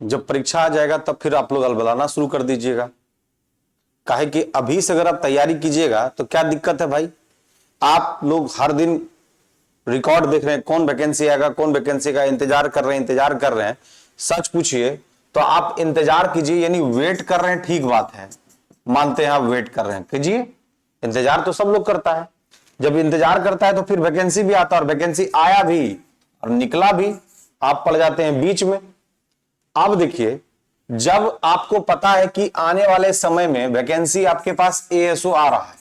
जब परीक्षा आ जाएगा तब फिर आप लोग अलबलाना शुरू कर दीजिएगा। काहे कि अभी से अगर आप तैयारी कीजिएगा तो क्या दिक्कत है भाई, आप लोग हर दिन रिकॉर्ड देख रहे हैं, कौन वैकेंसी आएगा, कौन वैकेंसी का इंतजार कर रहे हैं। सच पूछिए तो आप इंतजार कीजिए, यानी वेट कर रहे हैं, ठीक बात है, मानते हैं आप वेट कर रहे हैं, कीजिए। इंतजार तो सब लोग करता है, जब इंतजार करता है तो फिर वैकेंसी भी आता है, और वैकेंसी आया भी और निकला भी, आप पड़ जाते हैं बीच में। अब देखिए, जब आपको पता है कि आने वाले समय में वैकेंसी आपके पास एएसओ आ रहा है,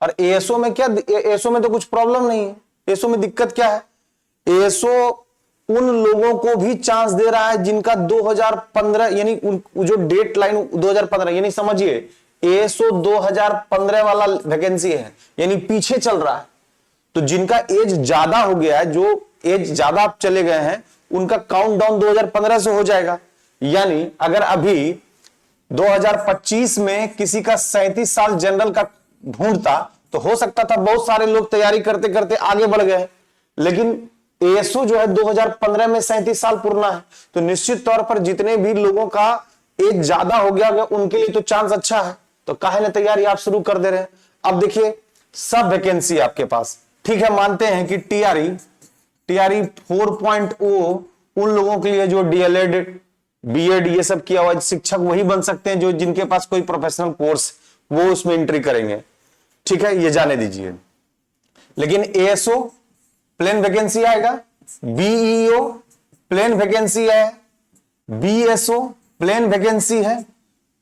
और एएसओ में क्या, एएसओ में तो कुछ प्रॉब्लम नहीं है। एएसओ में दिक्कत क्या है, एएसओ उन लोगों को भी चांस दे रहा है जिनका 2015 यानी जो डेट लाइन 2015, यानी समझिए एएसओ 2015 वाला वैकेंसी है, यानी पीछे चल रहा है। तो जिनका एज ज्यादा हो गया है, जो एज ज्यादा आप चले गए हैं, उनका काउंटडाउन 2015 से हो जाएगा। यानी अगर अभी 2025 में किसी का 37 साल जनरल का ढूंढता तो हो सकता था बहुत सारे लोग तैयारी करते करते आगे बढ़ गए, लेकिन एएसओ जो है 2015 में 37 साल पूर्णा है, तो निश्चित तौर पर जितने भी लोगों का एज ज्यादा हो गया उनके लिए तो चांस अच्छा है, तो काहे न तैयारी आप शुरू कर दे रहे हैं। अब देखिए, सब वैकेंसी आपके पास, ठीक है, मानते हैं कि टीआरई 4.0 उन लोगों के लिए जो डीएलएड बीएड ये सब किया हुआ शिक्षक वही बन सकते हैं जो जिनके पास कोई प्रोफेशनल कोर्स, वो उसमें एंट्री करेंगे, ठीक है, ये जाने दीजिए। लेकिन एएसओ प्लेन वैकेंसी आएगा, बीईओ प्लेन वैकेंसी है, बीएसओ प्लेन वैकेंसी है,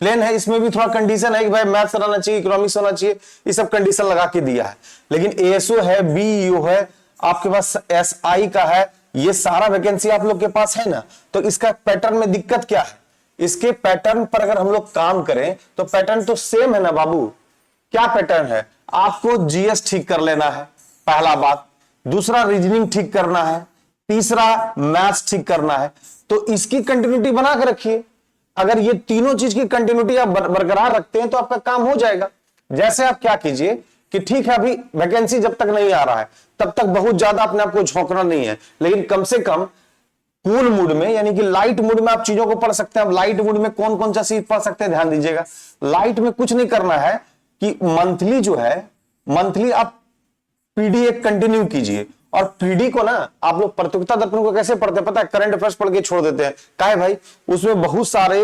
प्लेन है। इसमें भी थोड़ा कंडीशन है कि भाई मैथ्स रहना चाहिए, इकोनॉमिक्स होना चाहिए, ये सब कंडीशन लगा के दिया है। लेकिन एएसओ है, बीईओ है, आपके पास एसआई का है, ये सारा वैकेंसी आप लोग के पास है ना। तो इसका पैटर्न में दिक्कत क्या है, इसके पैटर्न पर अगर हम लोग काम करें तो पैटर्न तो सेम है ना बाबू। क्या पैटर्न है, आपको जीएस ठीक कर लेना है, पहला बात, दूसरा रीजनिंग ठीक करना है, तीसरा मैथ्स ठीक करना है। तो इसकी कंटिन्यूटी बना के रखिए। अगर ये तीनों चीज की कंटिन्यूटी आप बरकरार रखते हैं तो आपका काम हो जाएगा। जैसे आप क्या कीजिए कि ठीक है, अभी वैकेंसी जब तक नहीं आ रहा है तब तक बहुत ज्यादा अपने आप को झोंकना नहीं है, लेकिन कम से कम कूल मूड में, यानी कि लाइट मूड में आप चीजों को पढ़ सकते हैं। अब लाइट मूड में कौन कौन सा चीज पढ़ सकते हैं, ध्यान दीजिएगा। लाइट में कुछ नहीं करना है कि मंथली जो है, मंथली आप पीडी एक कंटिन्यू कीजिए। और पीडी को ना आप लोग प्रतियोगिता दर्पण को कैसे पढ़ते हैं पता है, करंट अफेयर्स पढ़ के छोड़ देते हैं। काहे भाई, उसमें बहुत सारे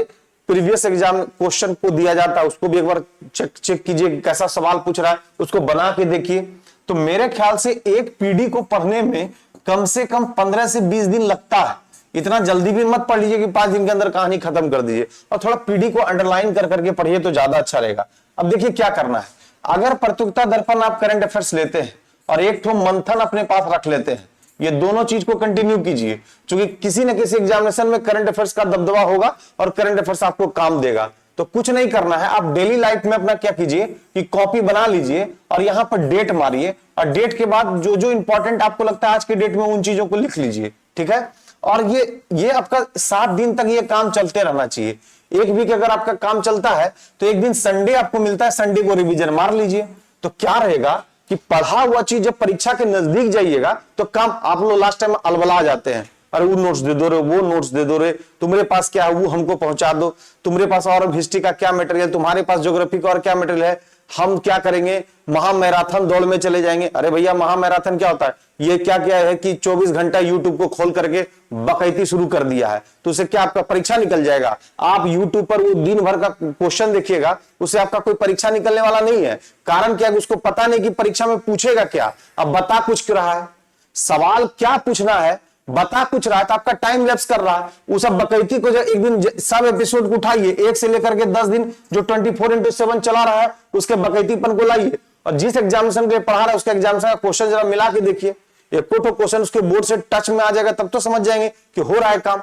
प्रीवियस एग्जाम क्वेश्चन को दिया जाता है, उसको भी एक बार चेक कीजिए कैसा सवाल पूछ रहा है, उसको बना के देखिए। तो मेरे ख्याल से एक पीडी को पढ़ने में कम से कम 15 से 20 दिन लगता है। इतना जल्दी भी मत पढ़ लीजिए कि 5 दिन के अंदर कहानी खत्म कर दीजिए, और थोड़ा पीडी को अंडरलाइन कर करके पढ़िए तो ज्यादा अच्छा रहेगा। अब देखिए क्या करना है, अगर प्रतियोगिता दर्पण आप करंट अफेयर्स लेते हैं और एक ठो मंथन अपने पास रख लेते हैं, ये दोनों चीज को कंटिन्यू कीजिए, क्योंकि किसी न किसी एग्जामिनेशन में करंट अफेयर्स का दबदबा होगा और करंट अफेयर्स आपको काम देगा। तो कुछ नहीं करना है, आप डेली लाइफ में अपना क्या कीजिए कि कॉपी बना लीजिए और यहां पर डेट मारिए, और डेट के बाद जो जो इंपॉर्टेंट आपको लगता है आज के डेट में उन चीजों को लिख लीजिए, ठीक है। और ये आपका 7 दिन तक ये काम चलते रहना चाहिए। एक वीक अगर आपका काम चलता है तो एक दिन संडे आपको मिलता है, संडे को रिवीजन मार लीजिए। तो क्या रहेगा कि पढ़ा हुआ चीज जब परीक्षा के नजदीक जाइएगा तो काम आप लोग लास्ट टाइम अलबला जाते हैं, अरे वो नोट्स दे दो रे, वो नोट्स दे दो रे, तुम्हारे पास क्या है वो हमको पहुंचा दो, तुम्हारे पास और हिस्ट्री का क्या मटेरियल, तुम्हारे पास ज्योग्राफी का और क्या मटेरियल है, हम क्या करेंगे, महामैराथन दौड़ में चले जाएंगे। अरे भैया, महामैराथन क्या होता है, ये क्या क्या है कि 24 घंटा यूट्यूब को खोल करके बकैती शुरू कर दिया है, तो उससे क्या आपका परीक्षा निकल जाएगा। आप यूट्यूब पर वो दिन भर का क्वेश्चन देखिएगा, उससे आपका कोई परीक्षा निकलने वाला नहीं है। कारण क्या है, उसको पता नहीं कि परीक्षा में पूछेगा क्या। अब बता कुछ क्यों रहा है, सवाल क्या पूछना है बता कुछ रहा है, तो आपका टाइम लैप्स कर रहा है। उस बकैती को जो एक दिन सब एपिसोड को उठाइए, 1 से लेकर के 10 दिन जो 24/7 चला रहा है, उसके बकैतीपन को लाइए, और जिस एग्जामिनेशन के पढ़ा रहा है उसके एग्जामिनेशन का क्वेश्चन जरा मिला के देखिए, एक कोटो क्वेश्चन उसके बोर्ड से टच में आ जाएगा, तब तो समझ जाएंगे कि हो रहा है काम।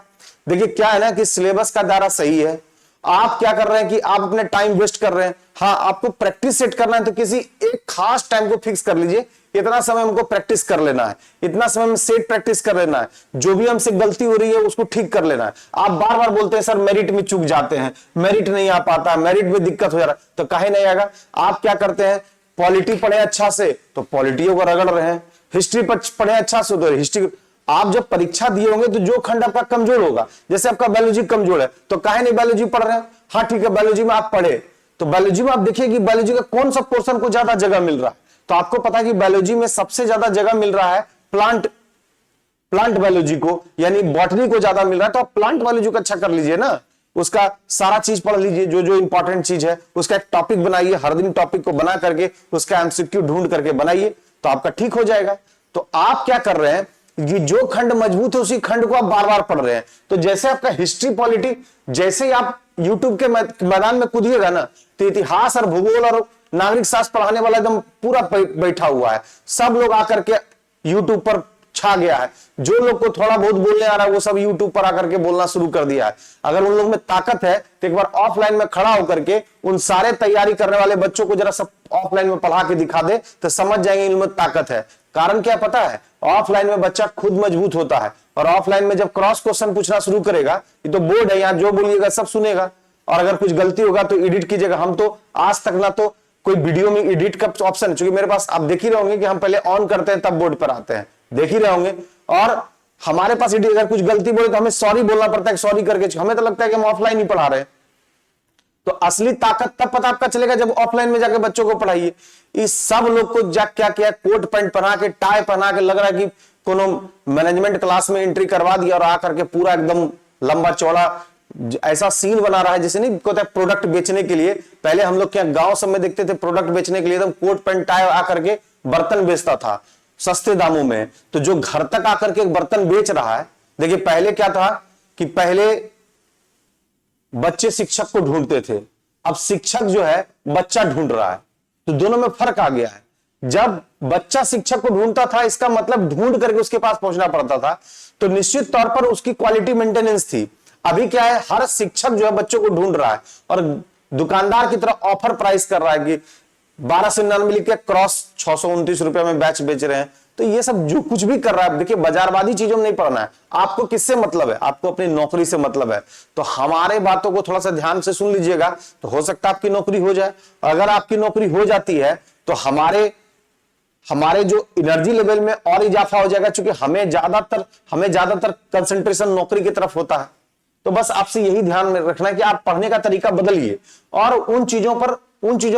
देखिए क्या है ना कि सिलेबस का दायरा सही है, आप क्या कर रहे हैं कि आप अपने टाइम वेस्ट कर रहे हैं। हाँ, आपको प्रैक्टिस सेट करना है तो किसी एक खास टाइम को फिक्स कर लीजिए, इतना समय हमको प्रैक्टिस कर लेना है, इतना समय में सेट प्रैक्टिस कर लेना है, जो भी हमसे गलती हो रही है उसको ठीक कर लेना है। आप बार बार बोलते हैं सर मेरिट में चूक जाते हैं, मेरिट नहीं आ पाता, मेरिट में दिक्कत हो जा रहा है, तो काहे नहीं आएगा। आप क्या करते हैं, पॉलिटी पढ़े अच्छा से तो पॉलिटियों को रगड़ रहे हैं, हिस्ट्री पर पढ़े अच्छा से तो हिस्ट्री, आप जब परीक्षा दिए होंगे तो जो खंड आपका कमजोर होगा, जैसे आपका बायोलॉजी कमजोर है तो काहे नहीं बायोलॉजी पढ़ रहे हैं, हाँ ठीक है बायोलॉजी में आप पढ़े तो बायोलॉजी में आप देखिए कि बायोलॉजी का कौन सा पोर्शन को ज्यादा जगह मिल रहा है, तो आपको पता है कि बायोलॉजी में सबसे ज्यादा जगह मिल रहा है प्लांट बायोलॉजी को, यानी बॉटनी को ज्यादा मिल रहा है, तो आप प्लांट बायोलॉजी को अच्छा कर लीजिए ना, उसका सारा चीज पढ़ लीजिए, जो जो इंपॉर्टेंट चीज है उसका एक टॉपिक बनाइए, हर दिन टॉपिक को बना करके उसका एमसीक्यू ढूंढ करके बनाइए तो आपका ठीक हो जाएगा। तो आप क्या कर रहे हैं कि जो खंड मजबूत है उसी खंड को आप बार बार पढ़ रहे हैं, तो जैसे आपका हिस्ट्री पॉलिटी, जैसे ही आप यूट्यूब के मैदान में कूदिएगा ना तो इतिहास और भूगोल और नागरिक शास्त्र पढ़ाने वाला एकदम पूरा बैठा हुआ है, सब लोग आकर के यूट्यूब पर छा गया है, जो लोग को थोड़ा बहुत बोलने आ रहा है वो सब यूट्यूब पर आकर के बोलना शुरू कर दिया है। अगर उन लोग में ताकत है तो एक बार ऑफलाइन में खड़ा होकर के उन सारे तैयारी करने वाले बच्चों को जरा सब ऑफलाइन में पढ़ा के दिखा दे तो समझ जाएंगे इनमें ताकत है। कारण क्या पता है, ऑफलाइन में बच्चा खुद मजबूत होता है, और ऑफलाइन में जब क्रॉस क्वेश्चन पूछना शुरू करेगा, ये तो बोर्ड है, यहाँ जो बोलिएगा सब सुनेगा, और अगर कुछ गलती होगा तो एडिट कीजिएगा। हम तो आज तक ना तो कोई वीडियो में एडिट का ऑप्शन, चूंकि मेरे पास आप देख ही रहे होंगे कि हम पहले ऑन करते हैं तब बोर्ड पर आते हैं, देख ही रहे होंगे, और हमारे पास अगर कुछ गलती बोले तो हमें सॉरी बोलना पड़ता है, सॉरी करके, हमें तो लगता है कि हम ऑफलाइन ही पढ़ा रहे हैं। तो असली ताकत तब पता आपका चलेगा जब ऑफलाइन में जाके बच्चों को पढ़ाइए। इस सब लोग को जा क्या किया, कोट पैंट पहना के, टाई पहना के, लग रहा है कि कोनो मैनेजमेंट क्लास में एंट्री करवा दिया और आकर के पूरा एकदम लंबा चौड़ा ऐसा सीन बना रहा है जैसे नहीं होता है प्रोडक्ट बेचने के लिए। पहले हम लोग क्या गांव सब में देखते थे प्रोडक्ट बेचने के लिए एकदम कोट पैंट टाई आकर के बर्तन बेचता था सस्ते दामों में, तो जो घर तक आकर के बर्तन बेच रहा है, देखिए पहले क्या था कि पहले बच्चे शिक्षक को ढूंढते थे, अब शिक्षक जो है बच्चा ढूंढ रहा है, तो दोनों में फर्क आ गया है। जब बच्चा शिक्षक को ढूंढता था इसका मतलब ढूंढ करके उसके पास पहुंचना पड़ता था, तो निश्चित तौर पर उसकी क्वालिटी मेंटेनेंस थी। अभी क्या है, हर शिक्षक जो है बच्चों को ढूंढ रहा है और दुकानदार की तरह ऑफर प्राइस कर रहा है कि 1299 लिख के क्रॉस 629 रुपए में बैच बेच रहे हैं। तो ये सब जो कुछ भी कर रहा है, देखिए बाजारवादी चीजों में नहीं पढ़ना है आपको। किससे मतलब है, आपको अपनी नौकरी से मतलब है। तो हमारे बातों को थोड़ा सा ध्यान से सुन लीजिएगा, तो हो सकता है आपकी नौकरी हो जाए। अगर आपकी नौकरी हो जाती है तो हमारे जो एनर्जी लेवल में और इजाफा हो जाएगा, क्योंकि हमें ज्यादातर कंसंट्रेशन नौकरी की तरफ होता है। तो बस आपसे यही ध्यान में रखना है कि आप पढ़ने का तरीका बदलिए और उन चीजों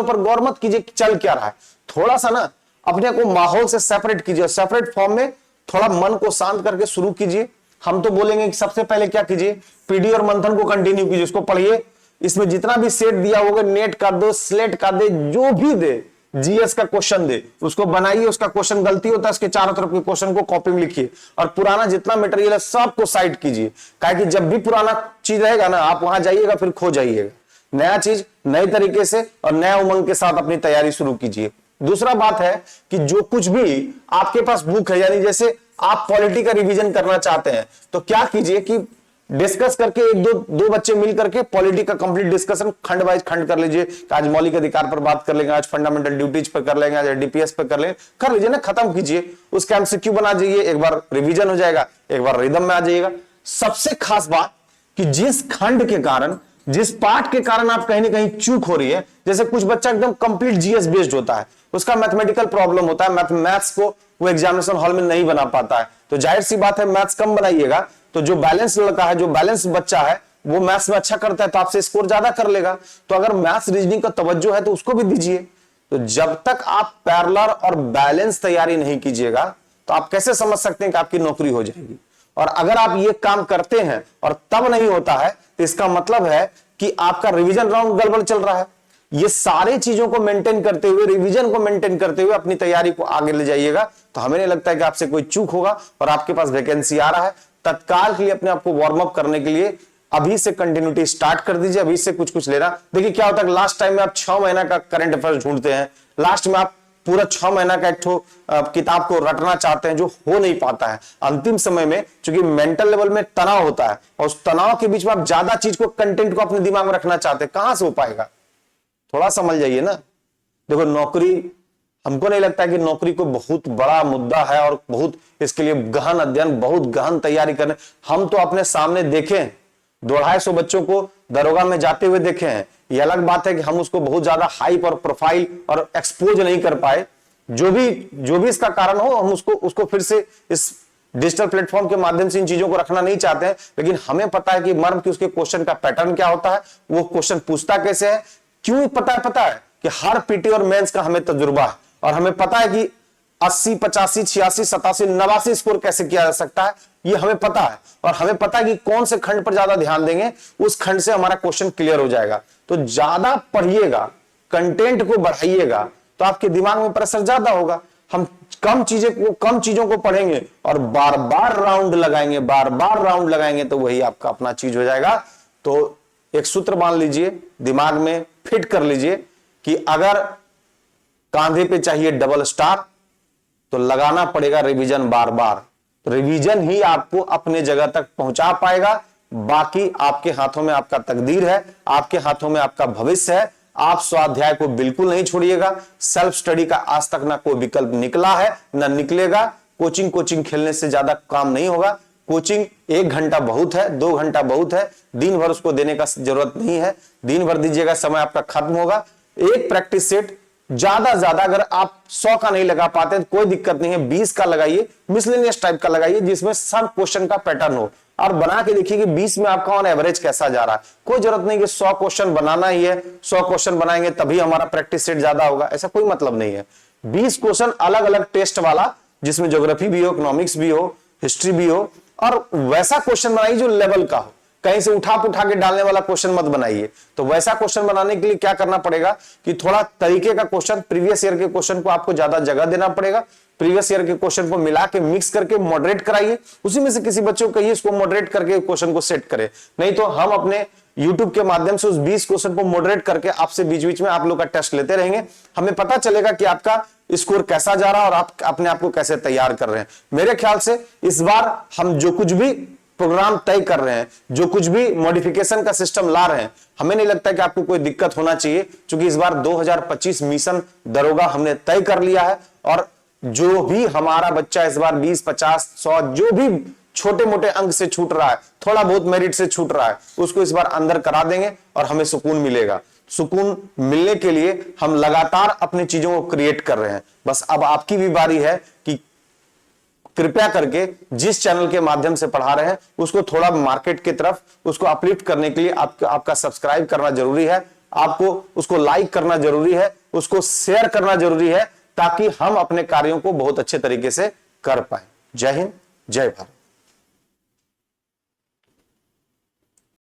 पर गौर मत कीजिए कि चल क्या रहा है। थोड़ा सा ना अपने को माहौल से सेपरेट कीजिए, सेपरेट फॉर्म में थोड़ा मन को शांत करके शुरू कीजिए। हम तो बोलेंगे कि सबसे पहले क्या कीजिए, पीडी और मंथन को कंटिन्यू कीजिए, उसको पढ़िए। इसमें जितना भी सेट दिया होगा, नेट कर दो, स्लेट कर दे, जो भी दे, जीएस का क्वेश्चन दे उसको बनाइए। उसका क्वेश्चन गलती होता है उसके चारों तरफ के क्वेश्चन को कॉपी में लिखिए और पुराना जितना मटेरियल है सबको साइड कीजिए। काहे कि जब भी पुराना चीज रहेगा ना, आप वहां जाइएगा फिर खो जाइएगा। नया चीज नए तरीके से और नया उमंग के साथ अपनी तैयारी शुरू कीजिए। दूसरा बात है कि जो कुछ भी आपके पास बुक है, यानी जैसे आप पॉलिटी का रिवीजन करना चाहते हैं तो क्या कीजिए कि डिस्कस करके एक दो बच्चे मिल करके पॉलिटी का कंप्लीट डिस्कशन खंड वाइज खंड कर लीजिए। आज मौलिक अधिकार पर बात कर लेंगे, आज फंडामेंटल ड्यूटीज पर कर लेंगे, आज डीपीएस पर कर लीजिए ना, खत्म कीजिए। उसका एमसीक्यू बना जाइए, एक बार रिवीजन हो जाएगा, एक बार रिदम में आ जाइएगा। सबसे खास बात कि जिस खंड के कारण, जिस पार्ट के कारण आप कहीं ना कहीं चूक हो रही है, जैसे कुछ बच्चा एकदम कंप्लीट जीएस बेस्ड होता है, उसका मैथमेटिकल प्रॉब्लम होता है, मैथ्स को वो एग्जामिनेशन हॉल में नहीं बना पाता है, तो जाहिर सी बात है मैथ्स कम बनाइएगा। तो जो बैलेंस लड़का है, जो बैलेंस बच्चा है, वो मैथ्स में अच्छा करता है तो आपसे स्कोर ज्यादा कर लेगा। तो अगर मैथ्स रीजनिंग का तवज्जो है तो उसको भी दीजिए। तो जब तक आप पैरेलल और बैलेंस तैयारी नहीं कीजिएगा तो आप कैसे समझ सकते हैं कि आपकी नौकरी हो जाएगी। और अगर आप ये काम करते हैं और तब नहीं होता है तो इसका मतलब है कि आपका रिवीजन राउंड गड़बड़ चल रहा है। ये सारे चीजों को मेंटेन करते हुए, रिवीजन को मेंटेन करते हुए अपनी तैयारी को आगे ले जाइएगा, तो हमें नहीं लगता है कि आपसे कोई चूक होगा और आपके पास वैकेंसी आ रहा है। तत्काल के लिए अपने आप को वार्म अप करने के लिए अभी से कंटिन्यूटी स्टार्ट कर दीजिए, अभी से कुछ लेना। देखिए क्या होता है, लास्ट टाइम में आप 6 महीना का करंट अफेयर्स ढूंढते हैं, लास्ट में आप पूरा 6 महीना का एक किताब को रटना चाहते हैं, जो हो नहीं पाता है। अंतिम समय में चूंकि मेंटल लेवल में तनाव होता है और उस तनाव के बीच में आप ज्यादा चीज को, कंटेंट को अपने दिमाग में रखना चाहते हैं, कहां से हो पाएगा। थोड़ा समझ जाइए ना। देखो नौकरी, हमको नहीं लगता है कि नौकरी को बहुत बड़ा मुद्दा है और बहुत इसके लिए गहन अध्ययन, बहुत गहन तैयारी करने। हम तो अपने सामने देखे 250 बच्चों को दरोगा में जाते हुए देखे हैं। यह अलग बात है कि हम उसको बहुत ज्यादा हाइप और प्रोफाइल और एक्सपोज नहीं कर पाए। जो भी इसका कारण हो, हम उसको फिर से इस डिजिटल प्लेटफॉर्म के माध्यम से इन चीजों को रखना नहीं चाहते हैं, लेकिन हमें पता है कि मर्म की उसके क्वेश्चन का पैटर्न क्या होता है, वो क्वेश्चन पूछता कैसे है, क्यों पता है कि हर पीटी और मेंस का हमें तजुर्बा है और हमें पता है कि 80, 85, 86, 87, 89 स्कोर कैसे किया जा सकता है, ये हमें पता है। और हमें पता है कि कौन से खंड पर ज्यादा ध्यान देंगे उस खंड से हमारा क्वेश्चन क्लियर हो जाएगा। तो ज्यादा पढ़िएगा, कंटेंट को बढ़ाइएगा तो आपके दिमाग में प्रेशर ज्यादा होगा। हम कम चीजों को पढ़ेंगे और बार बार राउंड लगाएंगे तो वही आपका अपना चीज हो जाएगा। तो एक सूत्र मान लीजिए, दिमाग में फिट कर लीजिए कि अगर कांधे पे चाहिए डबल स्टार तो लगाना पड़ेगा रिवीजन बार बार। तो रिवीजन ही आपको अपने जगह तक पहुंचा पाएगा। बाकी आपके हाथों में आपका तकदीर है, आपके हाथों में आपका भविष्य है। आप स्वाध्याय को बिल्कुल नहीं छोड़िएगा। सेल्फ स्टडी का आज तक ना कोई विकल्प निकला है ना निकलेगा। कोचिंग खेलने से ज्यादा काम नहीं होगा। कोचिंग 1 घंटा बहुत है, 2 घंटा बहुत है, दिन भर उसको देने का जरूरत नहीं है। दिन भर दीजिएगा, समय आपका खत्म होगा। एक प्रैक्टिस सेट ज्यादा अगर आप 100 का नहीं लगा पाते तो कोई दिक्कत नहीं है, 20 का लगाइए, मिसलेनियस टाइप का लगाइए जिसमें सब क्वेश्चन का पैटर्न हो और बना के देखिए कि 20 में आपका ऑन एवरेज कैसा जा रहा है। कोई जरूरत नहीं कि 100 क्वेश्चन बनाना ही है, 100 क्वेश्चन बनाएंगे तभी हमारा प्रैक्टिस सेट ज्यादा होगा, ऐसा कोई मतलब नहीं है। 20 क्वेश्चन अलग अलग टेस्ट वाला, जिसमें ज्योग्राफी भी हो, इकोनॉमिक्स भी हो, हिस्ट्री भी हो, और वैसा क्वेश्चन बनाइए जो लेवल का हो। कहीं से उठा के डालने वाला क्वेश्चन मत बनाइए। तो वैसा क्वेश्चन बनाने के लिए क्या करना पड़ेगा कि थोड़ा तरीके का क्वेश्चन, प्रीवियस ईयर के क्वेश्चन को आपको ज्यादा जगह देना पड़ेगा। प्रीवियस ईयर के क्वेश्चन को मिला के मिक्स करके मॉडरेट कराइए। उसी में से किसी बच्चे को कहिए इसको मॉडरेट करके क्वेश्चन को सेट करे। नहीं तो हम अपने YouTube के माध्यम से उस 20 क्वेश्चन को मॉडरेट करके आपसे बीच में आप लोग का टेस्ट लेते रहेंगे। हमें पता चलेगा कि आपका स्कोर कैसा जा रहा है और आप अपने आप को कैसे तैयार कर रहे हैं। मेरे ख्याल से इस बार हम जो कुछ भी प्रोग्राम तय कर रहे हैं, जो कुछ भी मॉडिफिकेशन का सिस्टम ला रहे हैं, हमें नहीं लगता कि आपको कोई दिक्कत होना चाहिए, क्योंकि इस बार 2025 मिशन दरोगा हमने तय कर लिया है। और जो भी हमारा बच्चा इस बार 20, 50, 100 जो भी छोटे मोटे अंक से छूट रहा है, थोड़ा बहुत मेरिट से छूट रहा है, उसको इस बार अंदर करा देंगे और हमें सुकून मिलेगा। सुकून मिलने के लिए हम लगातार अपनी चीजों को क्रिएट कर रहे हैं। बस अब आपकी भी बारी है कि कृपया करके जिस चैनल के माध्यम से पढ़ा रहे हैं उसको थोड़ा मार्केट की तरफ उसको अपलिफ्ट करने के लिए आपका सब्सक्राइब करना जरूरी है, आपको उसको लाइक करना जरूरी है, उसको शेयर करना जरूरी है, ताकि हम अपने कार्यों को बहुत अच्छे तरीके से कर पाए। जय हिंद, जय भारत।